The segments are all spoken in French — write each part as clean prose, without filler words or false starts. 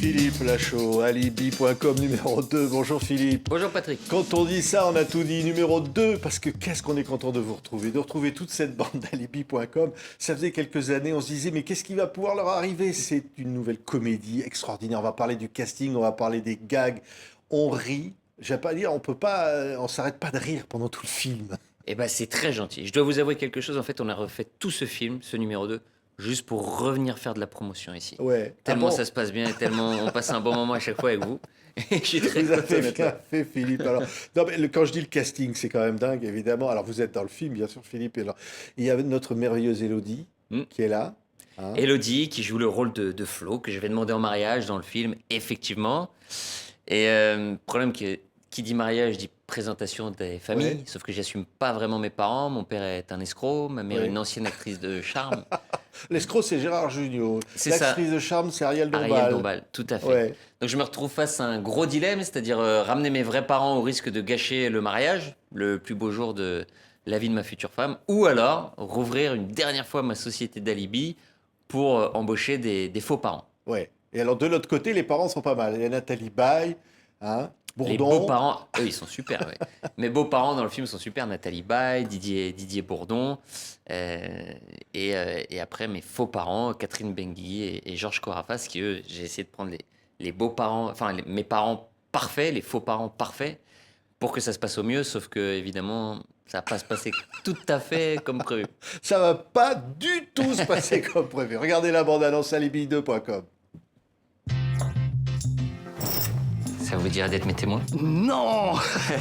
Philippe Lachaud, alibi.com numéro 2. Bonjour Philippe. Bonjour Patrick. Quand on dit ça, on a tout dit. Numéro 2, parce que qu'est-ce qu'on est content de vous retrouver, de retrouver toute cette bande d'alibi.com. Ça faisait quelques années, on se disait, mais qu'est-ce qui va pouvoir leur arriver? C'est une nouvelle comédie extraordinaire. On va parler du casting, on va parler des gags. On rit. J'aime pas dire, on s'arrête pas de rire pendant tout le film. Eh ben c'est très gentil. Je dois vous avouer quelque chose. En fait, on a refait tout ce film, ce numéro 2, juste pour revenir faire de la promotion ici. Ouais. Tellement Ah bon, ça se passe bien et tellement on passe un bon moment à chaque fois avec vous. Et je suis très vous avez content d'être bien là. fait, Philippe. Alors, non, mais quand je dis le casting, c'est quand même dingue, évidemment. Alors, vous êtes dans le film, bien sûr, Philippe. Et alors, il y a notre merveilleuse Élodie qui est là. Hein. Élodie, qui joue le rôle de Flo, que je vais demander en mariage dans le film, effectivement. Et problème qui dit mariage dit présentation des familles, Ouais. sauf que j'assume pas vraiment mes parents. Mon père est un escroc, ma mère Ouais. une ancienne actrice de charme. L'escroc, c'est Gérard Jugnot. C'est ça. L'actrice de charme, c'est Ariel Dombal. Ariel Dombal, tout à fait. Ouais. Donc je me retrouve face à un gros dilemme, c'est-à-dire ramener mes vrais parents au risque de gâcher le mariage, le plus beau jour de la vie de ma future femme, ou alors rouvrir une dernière fois ma société d'alibi pour embaucher des faux parents. Ouais. Et alors, de l'autre côté, les parents sont pas mal. Il y a Nathalie Baye, hein, Les Bourdon. beaux-parents, eux, ils sont super. Ouais. Mes beaux-parents dans le film sont super. Nathalie Baye, Didier Bourdon. Et après, mes faux-parents, Catherine Benguigui et Georges Corafas, qui, eux, j'ai essayé de prendre les beaux-parents, enfin, mes parents parfaits, les faux-parents parfaits, pour que ça se passe au mieux. Sauf que, évidemment, ça va pas se passer tout à fait comme prévu. Ça va pas du tout se passer comme prévu. Regardez la bande-annonce alibi2.com. Ça vous dirait d'être mes témoins? Non!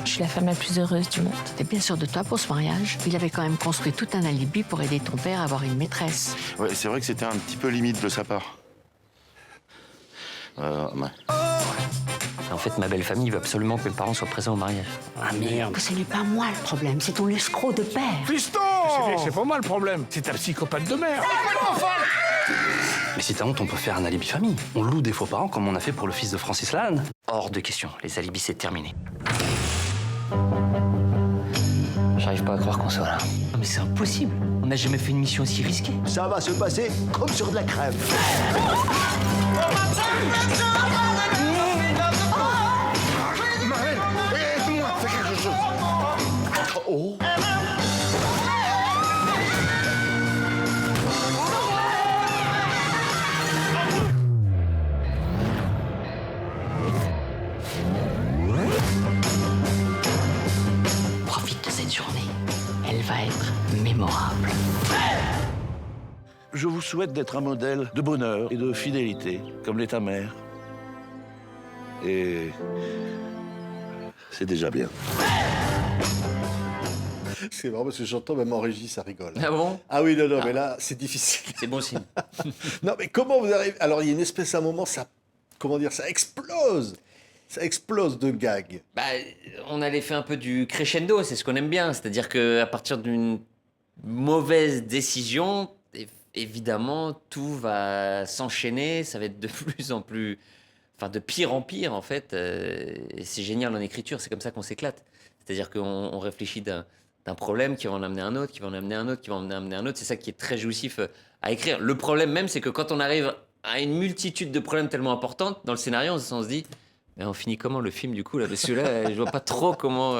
Je suis la femme la plus heureuse du monde. T'es bien sûr de toi pour ce mariage. Il avait quand même construit tout un alibi pour aider ton père à avoir une maîtresse. Ouais, c'est vrai que c'était un petit peu limite de sa part. Ouais. En fait, ma belle famille veut absolument que mes parents soient présents au mariage. Ah merde! Ce n'est pas moi le problème, c'est ton escroc de père. Fiston! C'est pas moi le problème, c'est ta psychopathe de mère. Mais si t'as honte, on peut faire un alibi famille. On loue des faux parents comme on a fait pour le fils de Francis Lalanne. Hors de question, les alibis, c'est terminé. J'arrive pas à croire qu'on soit là. Non mais c'est impossible. On n'a jamais fait une mission aussi risquée. Ça va se passer comme sur de la crème. Marlène, aide-moi, fais quelque chose. Oh. Profite de cette journée. Elle va être mémorable. Je vous souhaite d'être un modèle de bonheur et de fidélité, comme l'est ta mère. Et c'est déjà bien. C'est marrant parce que j'entends même en régie, ça rigole. Ah bon? Ah oui, non, mais là, c'est difficile. C'est bon signe. Non, mais comment vous arrivez... Alors, il y a une espèce à un moment, ça... Comment dire? Ça explose. Ça explose de gags. Bah, on a l'effet un peu du crescendo, c'est ce qu'on aime bien. C'est-à-dire qu'à partir d'une mauvaise décision, évidemment, tout va s'enchaîner, ça va être de plus en plus... Enfin, de pire en pire, en fait. Et c'est génial en écriture, c'est comme ça qu'on s'éclate. C'est-à-dire qu'on réfléchit d'un problème qui va en amener un autre, qui va en amener un autre, qui va en amener un autre. C'est ça qui est très jouissif à écrire. Le problème même, c'est que quand on arrive à une multitude de problèmes tellement importants, dans le scénario, on se dit... Mais on finit comment le film du coup là? Parce que là, je vois pas trop comment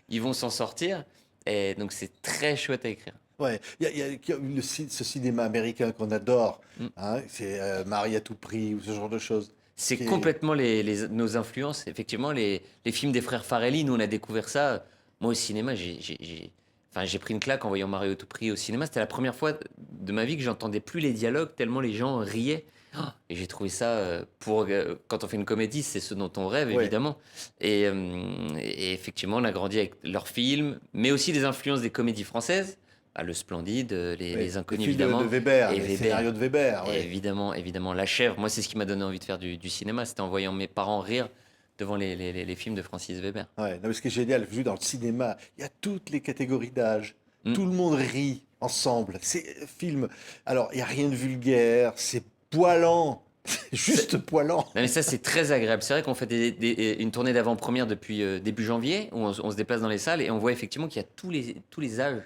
ils vont s'en sortir. Et donc c'est très chouette à écrire. Ouais, il y a ce cinéma américain qu'on adore. Mm. Hein, c'est Marie à tout prix ou ce genre de choses. C'est Qui est- complètement nos influences. Effectivement, les films des frères Farrelly, nous on a découvert ça. Moi au cinéma, j'ai pris une claque en voyant Marie à tout prix au cinéma. C'était la première fois de ma vie que j'entendais plus les dialogues tellement les gens riaient. Et j'ai trouvé ça, quand on fait une comédie, c'est ce dont on rêve, Ouais. évidemment. Et effectivement, on a grandi avec leurs films, mais aussi des influences des comédies françaises. Ah, Le Splendide, les Inconnus, films évidemment. de Weber, Et les Weber. scénarios de Weber. Et Ouais. évidemment, La Chèvre. Moi, c'est ce qui m'a donné envie de faire du cinéma. C'était en voyant mes parents rire devant les films de Francis Weber. Ouais. Non, mais ce qui est génial, vu dans le cinéma, il y a toutes les catégories d'âge. Mm. Tout le monde rit ensemble. C'est film. Alors, il n'y a rien de vulgaire, c'est poilant. C'est juste poilant. Non, mais ça, c'est très agréable. C'est vrai qu'on fait une tournée d'avant-première depuis début janvier, où on se déplace dans les salles et on voit effectivement qu'il y a tous les âges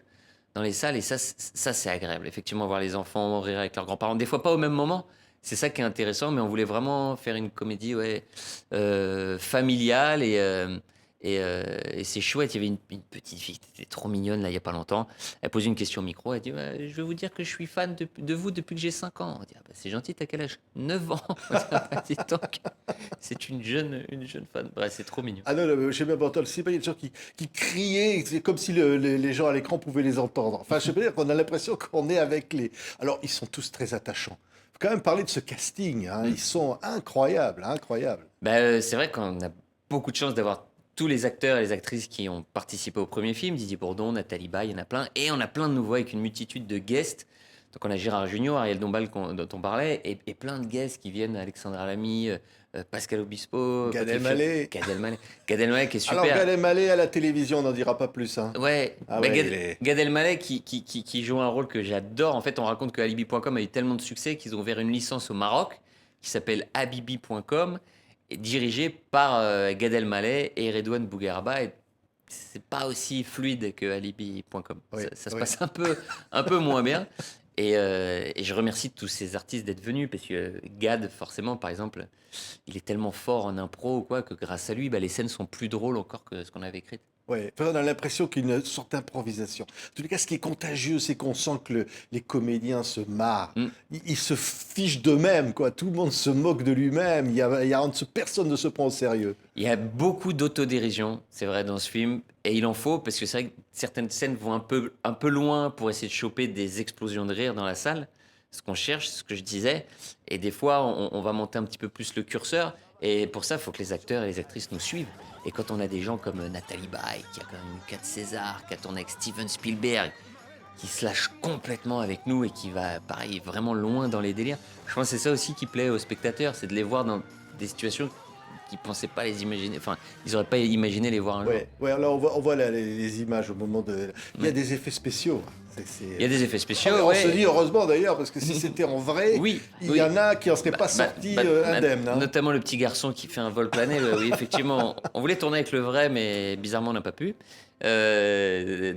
dans les salles. Et ça, c'est agréable. Effectivement, voir les enfants rire avec leurs grands-parents. Des fois, pas au même moment, c'est ça qui est intéressant, mais on voulait vraiment faire une comédie familiale et c'est chouette. Il y avait une petite fille qui était trop mignonne là il y a pas longtemps. Elle posait une question au micro. Elle dit ouais, je vais vous dire que je suis fan de vous depuis que j'ai 5 ans. On dit ah, bah, c'est gentil, t'as quel âge? 9 ans. On dit, ah, bah, dis donc, c'est une jeune fan. Bref, c'est trop mignon. Ah non, non, je sais même pas entendre. C'est pas il y a des gens qui criaient, c'est comme si les gens à l'écran pouvaient les entendre. Enfin, je sais pas dire qu'on a l'impression qu'on est avec les. Alors, ils sont tous très attachants. Faut quand même parler de ce casting. Hein. Ils sont incroyables, incroyables. Bah, c'est vrai qu'on a beaucoup de chance d'avoir tous les acteurs et les actrices qui ont participé au premier film, Didier Bourdon, Nathalie Baye, il y en a plein. Et on a plein de nouveaux avec une multitude de guests. Donc on a Gérard Jugnot, Ariel Dombal dont on parlait, et plein de guests qui viennent, Alexandra Lamy, Pascal Obispo, Gad Patrick Elmaleh. Gad Elmaleh qui est super. Alors, Gad Elmaleh à la télévision, on n'en dira pas plus. Hein. Ouais, Ah bah, ouais, Gad Elmaleh qui joue un rôle que j'adore. En fait, on raconte que Alibi.com a eu tellement de succès qu'ils ont ouvert une licence au Maroc qui s'appelle Habibi.com, et dirigée par Gad Elmaleh et Redouane Bougueraba. Et c'est pas aussi fluide que Alibi.com. Oui, Ça se oui. passe un peu moins bien. Et je remercie tous ces artistes d'être venus parce que Gad, forcément, par exemple, il est tellement fort en impro ou quoi que grâce à lui, bah, les scènes sont plus drôles encore que ce qu'on avait écrit. Ouais, enfin, on a l'impression qu'il y a une sorte d'improvisation. En tous les cas, ce qui est contagieux, c'est qu'on sent que les comédiens se marrent. Mm. Ils se fichent d'eux-mêmes, quoi. Tout le monde se moque de lui-même. Personne ne se prend au sérieux. Il y a beaucoup d'autodérision, c'est vrai, dans ce film, et il en faut parce que c'est vrai que certaines scènes vont un peu loin pour essayer de choper des explosions de rire dans la salle. Ce qu'on cherche, ce que je disais, et des fois, on va monter un petit peu plus le curseur, et pour ça, il faut que les acteurs et les actrices nous suivent. Et quand on a des gens comme Nathalie Baye, qui a quand même eu 4 Césars, qui a tourné avec Steven Spielberg, qui se lâche complètement avec nous et qui va, pareil, vraiment loin dans les délires, je pense que c'est ça aussi qui plaît aux spectateurs, c'est de les voir dans des situations qu'ils ne pensaient pas les imaginer. Enfin, ils n'auraient pas imaginé les voir un jour. Ouais, ouais, alors on voit les images au moment de. Il y a des effets spéciaux. Il y a des effets spéciaux, On ouais. se dit heureusement d'ailleurs, parce que si c'était en vrai, Oui, il oui. y en a qui n'en seraient pas sortis indemnes. Hein. Notamment le petit garçon qui fait un vol plané. Oui, effectivement, on voulait tourner avec le vrai, mais bizarrement, on n'a pas pu.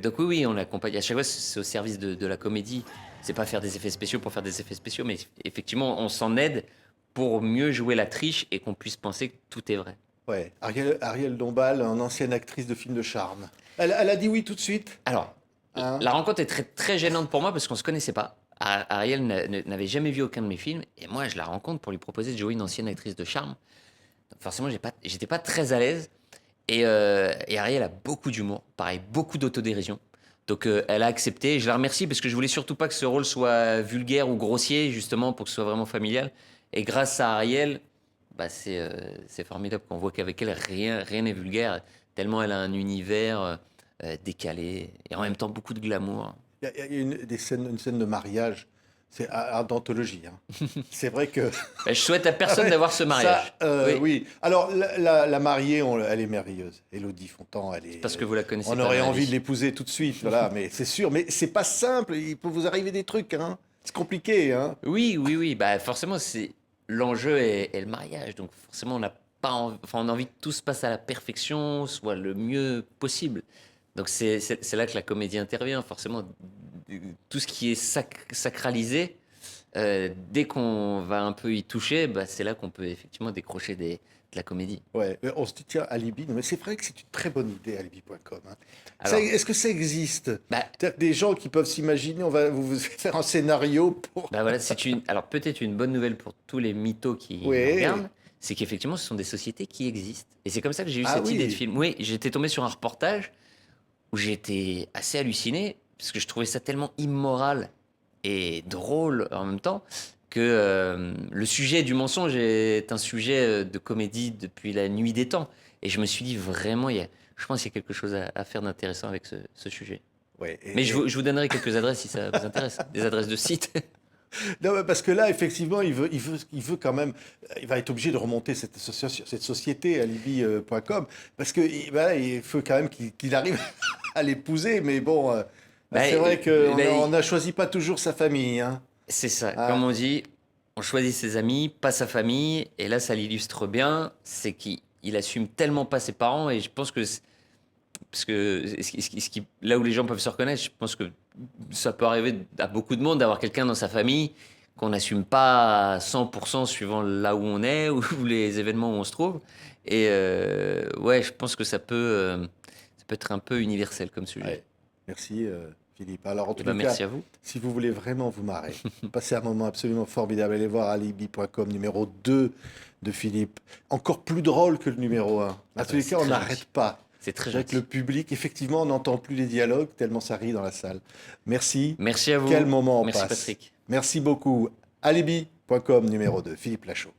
Donc oui, on l'accompagne. À chaque fois, c'est au service de la comédie. C'est pas faire des effets spéciaux pour faire des effets spéciaux, mais effectivement, on s'en aide pour mieux jouer la triche et qu'on puisse penser que tout est vrai. Ouais. Ariel Dombal, une ancienne actrice de films de charme. Elle a dit oui tout de suite. Alors, Hein. la rencontre est très, très gênante pour moi parce qu'on se connaissait pas. Ariel n'avait jamais vu aucun de mes films et moi, je la rencontre pour lui proposer de jouer une ancienne actrice de charme. Donc forcément, j'étais pas très à l'aise. Et Ariel a beaucoup d'humour, pareil, beaucoup d'autodérision. Donc elle a accepté. Je la remercie parce que je voulais surtout pas que ce rôle soit vulgaire ou grossier, justement, pour que ce soit vraiment familial. Et grâce à Ariel, bah, c'est formidable qu'on voit qu'avec elle, rien n'est vulgaire, tellement elle a un univers décalé et en même temps beaucoup de glamour. Il y a une scène de mariage. C'est d'anthologie. Hein. C'est vrai que. Bah, je souhaite à personne d'avoir ce mariage. Ça, oui. Alors, la mariée, elle est merveilleuse. Élodie Fontan, elle est. Parce que vous la connaissez On pas, aurait Mélanie. envie de l'épouser tout de suite, voilà. Mais c'est sûr. Mais c'est pas simple. Il peut vous arriver des trucs. Hein. C'est compliqué. Hein. Oui. Bah, forcément, l'enjeu est le mariage. Donc, forcément, on n'a pas on a envie que tout se passe à la perfection, soit le mieux possible. Donc, c'est là que la comédie intervient. Forcément, tout ce qui est sacralisé, dès qu'on va un peu y toucher, bah, c'est là qu'on peut effectivement décrocher de la comédie. Ouais. On se dit, tiens, Alibi. Non, mais c'est vrai que c'est une très bonne idée, Alibi.com. Hein. Alors- Est-ce que ça existe? Bah, C'est-à-dire que des gens qui peuvent s'imaginer, vous faire un scénario pour. Bah voilà, alors peut-être une bonne nouvelle pour tous les mythos qui nous Oui. regardent, c'est qu'effectivement, ce sont des sociétés qui existent. Et c'est comme ça que j'ai eu Ah cette oui. idée de film. Oui, j'étais tombé sur un reportage où j'étais assez halluciné, parce que je trouvais ça tellement immoral et drôle en même temps, que le sujet du mensonge est un sujet de comédie depuis la nuit des temps. Et je me suis dit, vraiment, je pense qu'il y a quelque chose à faire d'intéressant avec ce sujet. Ouais, Mais je vous donnerai quelques adresses si ça vous intéresse, des adresses de sites. Non, mais parce que là, effectivement, il veut quand même. Il va être obligé de remonter cette société, Alibi.com, parce que voilà, il faut quand même qu'il arrive à l'épouser. Mais bon, Bah, c'est vrai qu'on bah, on n'a choisi pas toujours sa famille. Hein. C'est ça, Ah. comme on dit, on choisit ses amis, pas sa famille, et là ça l'illustre bien, c'est qu'il assume tellement pas ses parents, et je pense que, parce que là où les gens peuvent se reconnaître, je pense que ça peut arriver à beaucoup de monde d'avoir quelqu'un dans sa famille qu'on n'assume pas à 100% suivant là où on est ou les événements où on se trouve. Et ouais, je pense que ça peut être un peu universel comme sujet. Ouais. Merci Philippe. Alors en tout Eh ben, cas, merci à vous. si vous voulez vraiment vous marrer, passez un moment absolument formidable, allez voir alibi.com numéro 2 de Philippe. Encore plus drôle que le numéro 1. Ah tous bah, les c'est cas, on très n'arrête gentil. pas. C'est très Avec gentil. le public, effectivement, on n'entend plus les dialogues tellement ça rit dans la salle. Merci. Merci à vous. Quel moment on Merci passe. Patrick. Merci beaucoup. Alibi.com numéro 2, Philippe Lachaud.